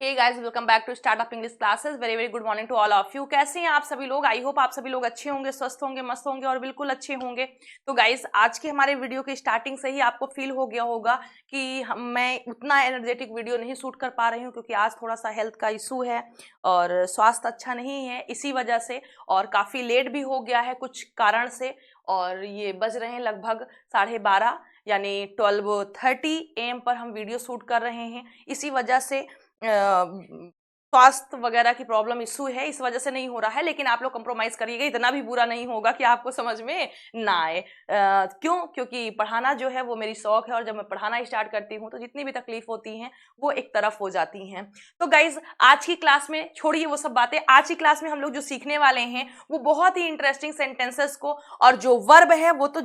Hey guys, welcome back to startup English classes. Very very good morning to all of you. कैसे हैं आप सभी लोग? I hope आप सभी लोग अच्छे होंगे, स्वस्थ होंगे, मस्त होंगे और बिल्कुल अच्छे होंगे। तो गाइस, आज के हमारे वीडियो के स्टार्टिंग से ही आपको फील हो गया होगा कि मैं उतना एनर्जेटिक वीडियो नहीं शूट कर पा रही हूँ, क्योंकि आज थोड़ा सा हेल्थ का इशू है और स्वास्थ्य अच्छा नहीं है इसी वजह से, और काफ़ी लेट भी हो गया है कुछ कारण से। और ये बज रहे हैं लगभग 12:30 यानी 12:30 AM पर हम वीडियो शूट कर रहे हैं। इसी वजह से स्वास्थ्य वगैरह की प्रॉब्लम इशू है, इस वजह से नहीं हो रहा है। लेकिन आप लोग कंप्रोमाइज करिएगा, इतना भी बुरा नहीं होगा कि आपको समझ में ना आए। क्यों? क्योंकि पढ़ाना जो है वो मेरी शौक है, और जब मैं पढ़ाना स्टार्ट करती हूँ तो जितनी भी तकलीफ होती हैं वो एक तरफ हो जाती हैं। तो गाइज, आज की क्लास में छोड़िए वो सब बातें। आज की क्लास में हम लोग जो सीखने वाले हैं वो बहुत ही इंटरेस्टिंग सेंटेंसेस को, और जो वर्ब है वो तो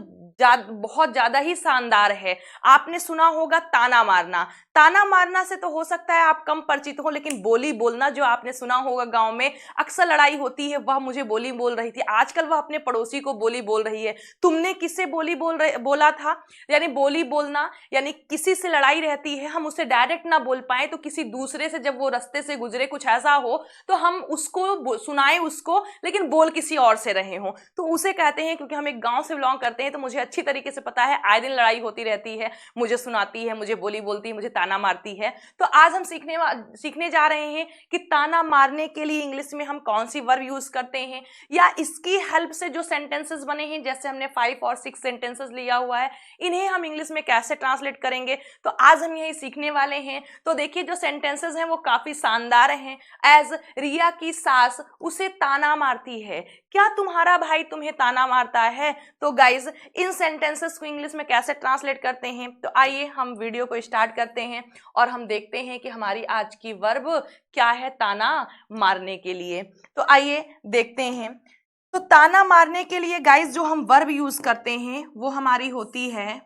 बहुत ज्यादा ही शानदार है। आपने सुना होगा ताना मारना। ताना मारना से तो हो सकता है आप कम परिचित हो, लेकिन बोली बोलना जो आपने सुना होगा, गांव में अक्सर लड़ाई होती है, वह मुझे बोली बोल रही थी, आजकल वह अपने पड़ोसी को बोली बोल रही है। तुमने किससे बोला था? यानी बोली बोलना, यानी किसी से लड़ाई रहती है, हम उसे डायरेक्ट ना बोल पाए तो किसी दूसरे से, जब वो रास्ते से गुजरे कुछ ऐसा हो तो हम उसको सुनाए उसको, लेकिन बोल किसी और से रहे हो, तो उसे कहते हैं। क्योंकि हम एक गांव से बिलोंग करते हैं तो मुझे अच्छी तरीके से पता है, आए दिन लड़ाई होती रहती है, मुझे सुनाती है, मुझे बोली बोलती है, मुझे ताना मारती है। तो आज हम सीखने जा रहे हैं कि ताना मारने के लिए इंग्लिश में हम कौन सी वर्ब यूज करते हैं, या इसकी हेल्प से जो सेंटेंसेस बने हैं, जैसे हमने 5 और 6 सेंटेंसेस लिया हुआ है, इन्हें हम इंग्लिश में कैसे ट्रांसलेट करेंगे, तो आज हम यही सीखने वाले हैं। तो देखिए, जो सेंटेंसेस हैं वो काफी शानदार हैं। एज रिया की सास उसे ताना मारती है, क्या तुम्हारा भाई तुम्हें ताना मारता है? तो गाइज, इन सेंटेंसेस को इंग्लिश में कैसे ट्रांसलेट करते हैं, तो आइए हम वीडियो को स्टार्ट करते हैं और हम देखते हैं कि हमारी आज की वर्ब क्या है ताना मारने के लिए। तो आइए देखते हैं। तो ताना मारने के लिए गाइज जो हम वर्ब यूज करते हैं वो हमारी होती है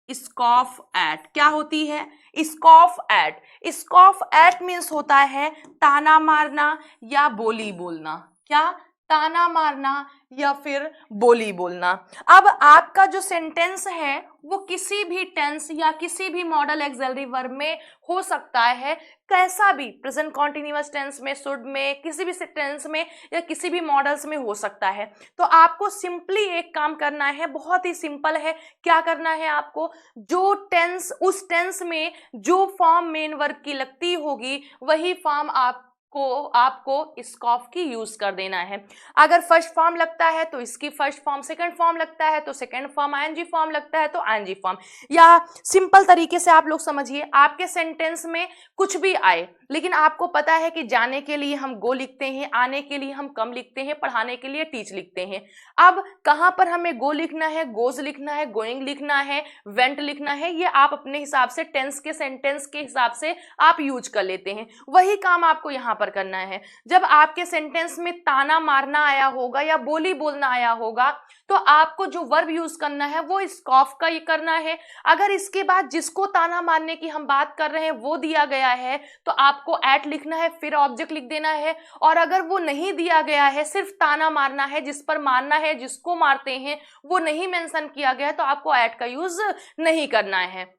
स्कॉफ एट। क्या होती है? Scoff at. Scoff at means होता है ताना मारना या बोली बोलना। क्या? ताना मारना या फिर बोली बोलना। अब आपका जो सेंटेंस है वो किसी भी टेंस या किसी भी मॉडल ऑक्सिलरी वर्ब में हो सकता है, कैसा भी, प्रेजेंट कॉन्टिन्यूअस टेंस में, शुड में, किसी भी टेंस में या किसी भी मॉडल्स में हो सकता है। तो आपको सिंपली एक काम करना है, बहुत ही सिंपल है। क्या करना है आपको? जो टेंस, उस टेंस में जो फॉर्म मेन वर्ब की लगती होगी वही फॉर्म आपको स्कॉफ की यूज कर देना है। अगर फर्स्ट फॉर्म लगता है तो इसकी फर्स्ट फॉर्म, सेकंड फॉर्म लगता है तो सेकंड फॉर्म, आईएनजी फॉर्म लगता है तो आईएनजी फॉर्म। या सिंपल तरीके से आप लोग समझिए, आपके सेंटेंस में कुछ भी आए, लेकिन आपको पता है कि जाने के लिए हम गो लिखते हैं, आने के लिए हम कम लिखते हैं, पढ़ाने के लिए टीच लिखते हैं। अब कहां पर हमें गो लिखना है, गोज लिखना है, गोइंग लिखना है, वेंट लिखना है, ये आप अपने हिसाब से टेंस के, सेंटेंस के हिसाब से आप यूज कर लेते हैं। वही काम आपको यहां पर करना है। जब आपके सेंटेंस में ताना मारना आया होगा या बोली बोलना आया होगा तो आपको जो वर्ब यूज करना है वो स्कॉफ का ही करना है। अगर इसके बाद जिसको ताना मारने की हम बात कर रहे हैं वो दिया गया है तो आपको एट लिखना है, फिर ऑब्जेक्ट लिख देना है। और अगर वो नहीं दिया गया है, सिर्फ ताना मारना है, जिस पर मारना है, जिसको मारते हैं, वो नहीं मेंशन किया गया है, तो आपको एट का यूज नहीं करना है।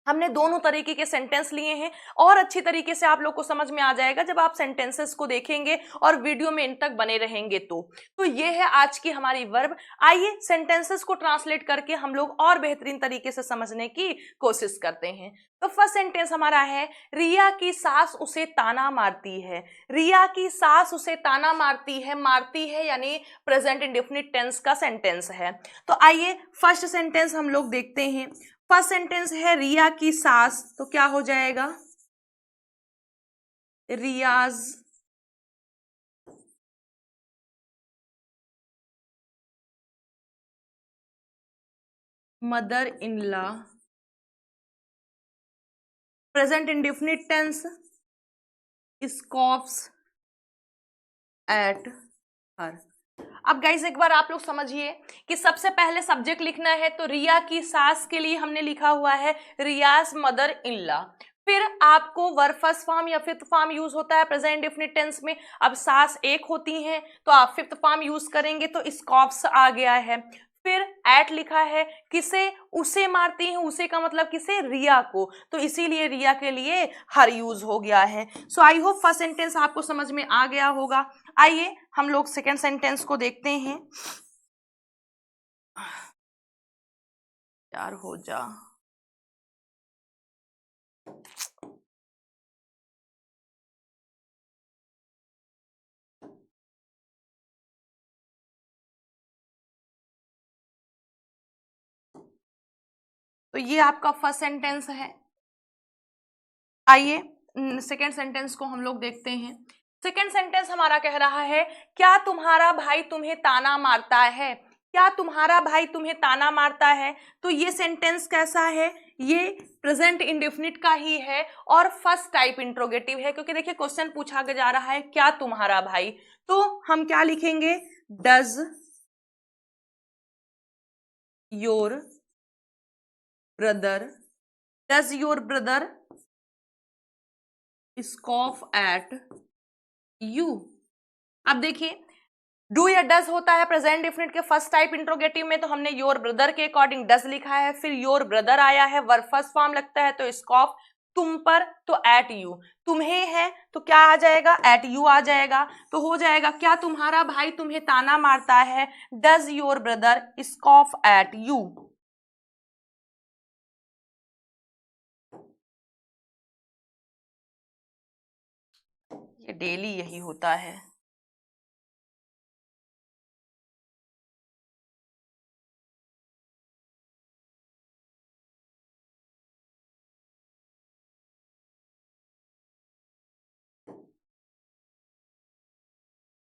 हमने दोनों तरीके के सेंटेंस लिए हैं, और अच्छी तरीके से आप लोग को समझ में आ जाएगा जब आप सेंटेंसेस को देखेंगे और वीडियो में इन तक बने रहेंगे। तो ये है आज की हमारी वर्ब। आइए सेंटेंसेस को ट्रांसलेट करके हम लोग और बेहतरीन तरीके से समझने की कोशिश करते हैं। तो फर्स्ट सेंटेंस हमारा है, रिया की सास उसे ताना मारती है। रिया की सास उसे ताना मारती है, मारती है यानी प्रेजेंट इंडेफिनिट टेंस का सेंटेंस है। तो आइए फर्स्ट सेंटेंस हम लोग देखते हैं। फर्स्ट सेंटेंस है रिया की सास, तो क्या हो जाएगा? Riyaz mother in law, present indefinite tense, scoffs at her. अब गाइस एक बार आप लोग समझिए कि सबसे पहले सब्जेक्ट लिखना है, तो रिया की सास के लिए हमने लिखा हुआ है रियाज मदर इन लॉ। फिर आपको वर्ब फर्स्ट फॉर्म या फिफ्थ फॉर्म यूज होता है प्रेजेंट इंडेफिनिट टेंस में। अब सास एक होती हैं तो आप फिफ्थ फॉर्म यूज करेंगे, तो स्कॉफ्स आ गया है। फिर एट लिखा है, किसे, उसे मारती हैं, उसे का मतलब किसे, रिया को, तो इसीलिए रिया के लिए हर यूज हो गया है। सो आई होप फर्स्ट सेंटेंस आपको समझ में आ गया होगा। आइए हम लोग सेकेंड सेंटेंस को देखते हैं। यार हो जा, तो ये आपका फर्स्ट सेंटेंस है। आइए सेकेंड सेंटेंस को हम लोग देखते हैं। सेकेंड सेंटेंस हमारा कह रहा है, क्या तुम्हारा भाई तुम्हें ताना मारता है, क्या तुम्हारा भाई तुम्हें ताना मारता है। तो ये सेंटेंस कैसा है, ये प्रेजेंट इंडेफिनिट का ही है और फर्स्ट टाइप इंट्रोगेटिव है, क्योंकि देखिए क्वेश्चन पूछा जा रहा है क्या तुम्हारा भाई, तो हम क्या लिखेंगे, does your brother, does your brother scoff at you. अब देखिए डू या डज होता है प्रेजेंट डेफिनेट के फर्स्ट टाइप इंट्रोगेटिव में, तो हमने योर ब्रदर के अकॉर्डिंग डज लिखा है, फिर योर ब्रदर आया है, वर्ब फर्स्ट फॉर्म लगता है तो स्कॉफ, तुम पर तो एट यू, तुम्हें है तो क्या आ जाएगा, एट यू आ जाएगा, तो हो जाएगा क्या तुम्हारा भाई तुम्हें ताना मारता है, does your brother scoff at you. ये डेली यही होता है।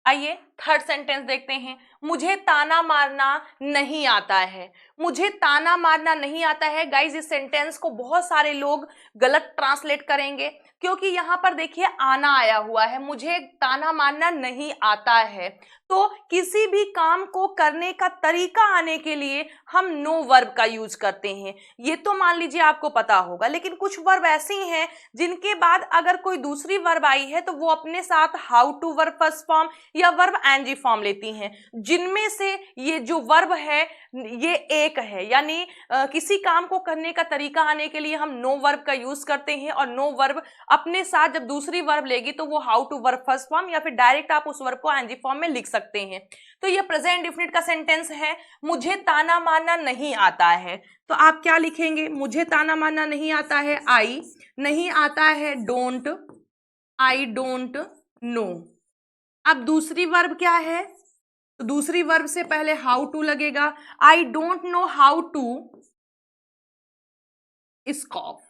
आइए थर्ड सेंटेंस देखते हैं, मुझे ताना मारना नहीं आता है, मुझे ताना मारना नहीं आता है। गाइज इस सेंटेंस को बहुत सारे लोग गलत ट्रांसलेट करेंगे, क्योंकि यहां पर देखिए आना आया हुआ है, मुझे ताना मारना नहीं आता है, तो किसी भी काम को करने का तरीका आने के लिए हम नो वर्ब का यूज करते हैं, ये तो मान लीजिए आपको पता होगा। लेकिन कुछ वर्ब ऐसी हैं जिनके बाद अगर कोई दूसरी वर्ब आई है तो वो अपने साथ how to verb first form या वर्ब एनजी फॉर्म लेती हैं, जिनमें से ये जो वर्ब है ये एक है, यानी किसी काम को करने का तरीका आने के लिए हम नो वर्ब का यूज करते हैं, और नो वर्ब अपने साथ जब दूसरी वर्ब लेगी तो वो how to verb first form या फिर डायरेक्ट आप उस वर्ब को एनजी फॉर्म में लिख सकते हैं। तो ये प्रेजेंट इंडेफिनिट का सेंटेंस है, मुझे ताना मारना नहीं आता है, तो आप क्या लिखेंगे, मुझे ताना मारना नहीं आता है, आई, नहीं आता है डोंट, आई डोंट नो। अब दूसरी वर्ब क्या है, तो दूसरी वर्ब से पहले हाउ टू लगेगा, I don't know how to scoff.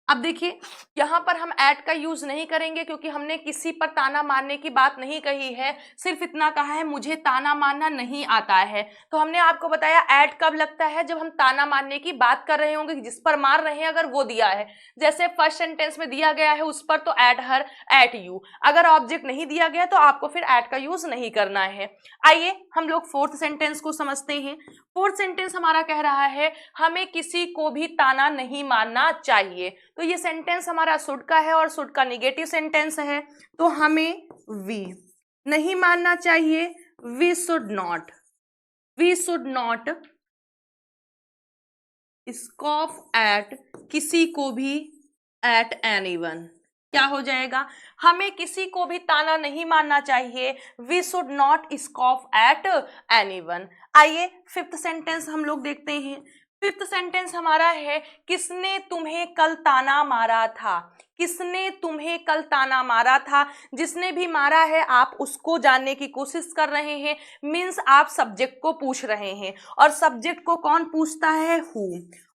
अब देखिए यहां पर हम एट का यूज नहीं करेंगे, क्योंकि हमने किसी पर ताना मारने की बात नहीं कही है, सिर्फ इतना कहा है मुझे ताना मारना नहीं आता है। तो हमने आपको बताया एट कब लगता है, जब हम ताना मारने की बात कर रहे होंगे, जिस पर मार रहे हैं अगर वो दिया है, जैसे फर्स्ट सेंटेंस में दिया गया है उस पर तो एट हर, एट यू। अगर ऑब्जेक्ट नहीं दिया गया तो आपको फिर एट का यूज नहीं करना है। आइए हम लोग फोर्थ सेंटेंस को समझते हैं। फोर्थ सेंटेंस हमारा कह रहा है, हमें किसी को भी ताना नहीं मारना चाहिए। तो ये सेंटेंस हमारा शुड का है और शुड का निगेटिव सेंटेंस है, तो हमें वी नहीं मानना चाहिए, we should not, we should not scoff at, किसी को भी, एट एनीवन। क्या हो जाएगा, हमें किसी को भी ताना नहीं मारना चाहिए, we should not scoff at anyone. आइए फिफ्थ सेंटेंस हम लोग देखते हैं। फिफ्थ सेंटेंस हमारा है, किसने तुम्हें कल ताना मारा था, किसने तुम्हें कल ताना मारा था। जिसने भी मारा है आप उसको जानने की कोशिश कर रहे हैं, मीन्स आप सब्जेक्ट को पूछ रहे हैं, और सब्जेक्ट को कौन पूछता है, हु।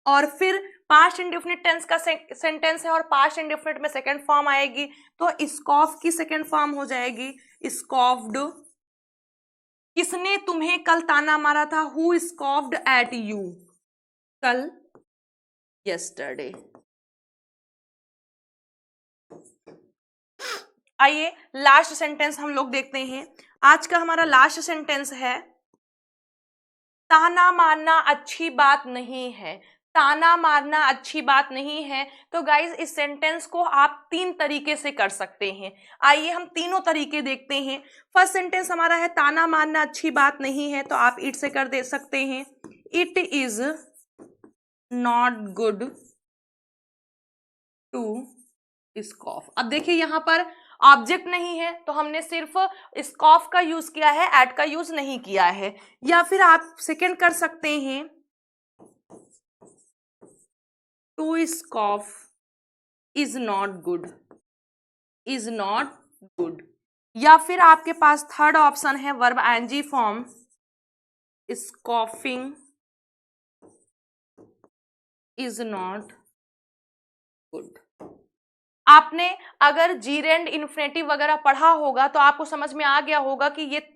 और फिर पास्ट इंडेफिनिट टेंस का सेंटेंस है, और पास्ट इंडेफिनिट में सेकंड फॉर्म आएगी, तो स्कॉफ की सेकंड फॉर्म हो जाएगी स्कॉफ्ड। किसने तुम्हें कल ताना मारा था, हु स्कॉफ्ड एट यू कल, यस्टरडे। आइए लास्ट सेंटेंस हम लोग देखते हैं। आज का हमारा लास्ट सेंटेंस है, ताना मारना अच्छी बात नहीं है, ताना मारना अच्छी बात नहीं है। तो गाइज इस सेंटेंस को आप 3 तरीके से कर सकते हैं। आइए हम तीनों तरीके देखते हैं। फर्स्ट सेंटेंस हमारा है ताना मारना अच्छी बात नहीं है, तो आप इट से कर दे सकते हैं, it is not good to scoff. अब देखिए यहां पर ऑब्जेक्ट नहीं है तो हमने सिर्फ स्कॉफ का यूज किया है, एट का यूज नहीं किया है। या फिर आप सेकेंड कर सकते हैं, to scoff is not good, is not good. या फिर आपके पास थर्ड ऑप्शन है verb ING form, scoffing is not good. आपने अगर जीरेंड इन्फिनेटिव वगैरह पढ़ा होगा तो आपको समझ में आ गया होगा कि ये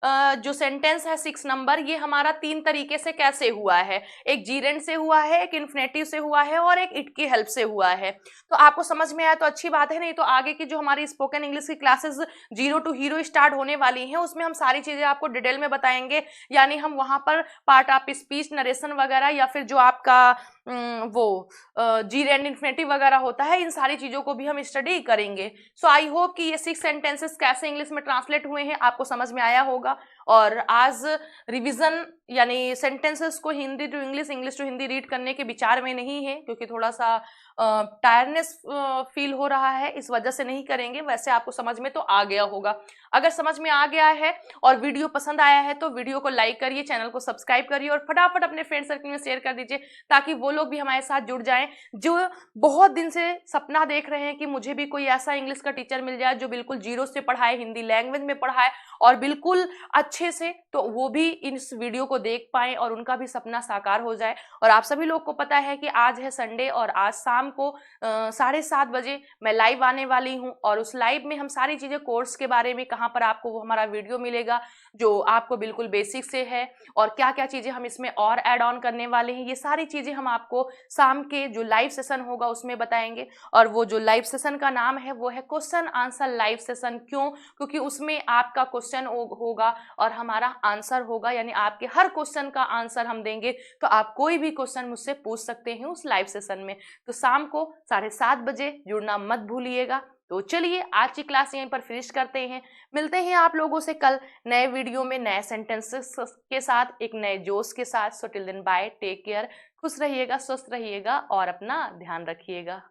जो सेंटेंस है 6 नंबर, ये हमारा 3 तरीके से कैसे हुआ है। एक जीरेंड से हुआ है, एक इन्फिनेटिव से हुआ है और एक इट की हेल्प से हुआ है। तो आपको समझ में आया तो अच्छी बात है, नहीं तो आगे की जो हमारी स्पोकन इंग्लिश की क्लासेस 0 टू हीरो स्टार्ट होने वाली हैं उसमें हम सारी चीजें आपको डिटेल में बताएंगे। यानी हम वहां पर पार्ट ऑफ स्पीच, नरेशन वगैरह या फिर जो आपका वो जीरेंड इन्फिनेटिव वगैरह होता है, इन सारी चीजों को भी हम स्टडी करेंगे। सो आई होप कि ये 6 सेंटेंसेस कैसे इंग्लिश में ट्रांसलेट हुए हैं आपको समझ में आया होगा। और आज रिवीजन यानी सेंटेंसेस को Hindi to English, English to Hindi read करने के विचार में नहीं है, क्योंकि थोड़ा सा टायर्डनेस फील हो रहा है, इस वजह से नहीं करेंगे। वैसे आपको समझ में तो आ गया होगा। अगर समझ में आ गया है और वीडियो पसंद आया है तो वीडियो को लाइक करिए, चैनल को सब्सक्राइब करिए और फटाफट अपने फ्रेंड सर्कल में शेयर कर दीजिए, ताकि वो लोग भी हमारे साथ जुड़ जाएं जो बहुत दिन से सपना देख रहे हैं कि मुझे भी कोई ऐसा इंग्लिश का टीचर मिल जाए जो बिल्कुल जीरो से पढ़ाए, हिंदी लैंग्वेज में पढ़ाए और बिल्कुल अच्छे से, तो वो भी इस वीडियो को देख पाएं और उनका भी सपना साकार हो जाए। और आप सभी लोग को पता है कि आज है संडे और आज शाम को 7:30 बजे मैं लाइव आने वाली हूं और उस लाइव में हम सारी चीजें कोर्स के बारे में, कहां पर आपको वो हमारा वीडियो मिलेगा जो आपको बिल्कुल बेसिक से है और क्या क्या चीजें हम इसमें और ऐड ऑन करने वाले हैं, ये सारी चीजें हम आपको शाम के जो लाइव सेशन होगा उसमें बताएंगे। और वो जो लाइव सेशन का नाम है वो है क्वेश्चन आंसर लाइव सेशन। क्यों? क्योंकि उसमें आपका क्वेश्चन होगा और हमारा आंसर होगा, यानी आपके हर क्वेश्चन का आंसर हम देंगे। तो आप कोई भी क्वेश्चन मुझसे पूछ सकते हैं उस लाइव सेशन में। तो शाम को 7:30 बजे जुड़ना मत भूलिएगा। तो चलिए आज की क्लास यहीं पर फिनिश करते हैं। मिलते हैं आप लोगों से कल नए वीडियो में नए सेंटेंसेस के साथ, एक नए जोश के साथ। So till then bye, take care, खुश रहिएगा, स्वस्थ रहिएगा और अपना ध्यान रखिएगा।